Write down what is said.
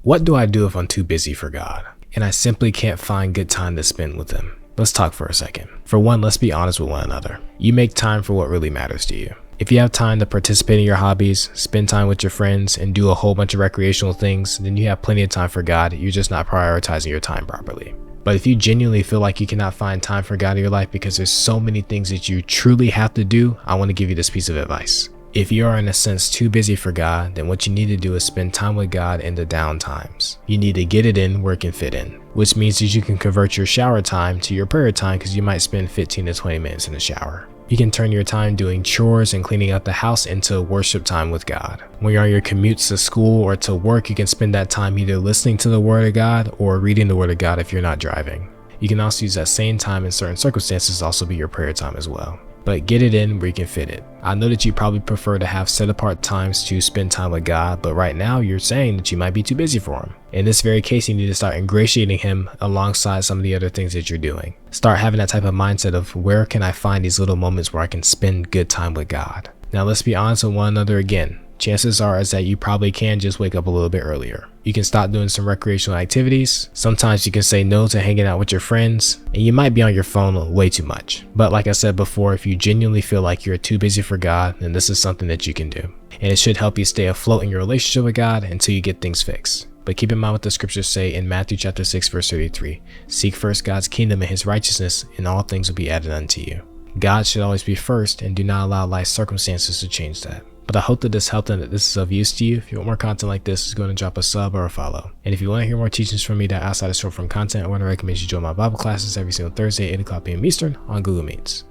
What do I do if I'm too busy for God and I simply can't find good time to spend with Him? Let's talk for a second. For one, let's be honest with one another. You make time for what really matters to you. If you have time to participate in your hobbies, spend time with your friends, and do a whole bunch of recreational things, then you have plenty of time for God. You're just not prioritizing your time properly. But if you genuinely feel like you cannot find time for God in your life because there's so many things that you truly have to do, I want to give you this piece of advice. If you are in a sense too busy for God, then what you need to do is spend time with God in the down times. You need to get it in where it can fit in, which means that you can convert your shower time to your prayer time because you might spend 15 to 20 minutes in the shower. You can turn your time doing chores and cleaning up the house into worship time with God. When you're on your commutes to school or to work, you can spend that time either listening to the Word of God or reading the Word of God if you're not driving. You can also use that same time in certain circumstances to also be your prayer time as well. But get it in where you can fit it. I know that you probably prefer to have set apart times to spend time with God, but right now you're saying that you might be too busy for Him. In this very case, you need to start ingratiating Him alongside some of the other things that you're doing. Start having that type of mindset of where can I find these little moments where I can spend good time with God. Now let's be honest with one another again. Chances are is that you probably can just wake up a little bit earlier. You can stop doing some recreational activities. Sometimes you can say no to hanging out with your friends, and you might be on your phone way too much. But like I said before, if you genuinely feel like you're too busy for God, then this is something that you can do. And it should help you stay afloat in your relationship with God until you get things fixed. But keep in mind what the scriptures say in Matthew chapter 6 verse 33. Seek first God's kingdom and His righteousness, and all things will be added unto you. God should always be first, and do not allow life circumstances to change that. But I hope that this helped and that this is of use to you. If you want more content like this, just go ahead and drop a sub or a follow. And if you want to hear more teachings from me that are outside of short form content, I want to recommend you join my Bible classes every single Thursday at 8 o'clock p.m. Eastern on Google Meets.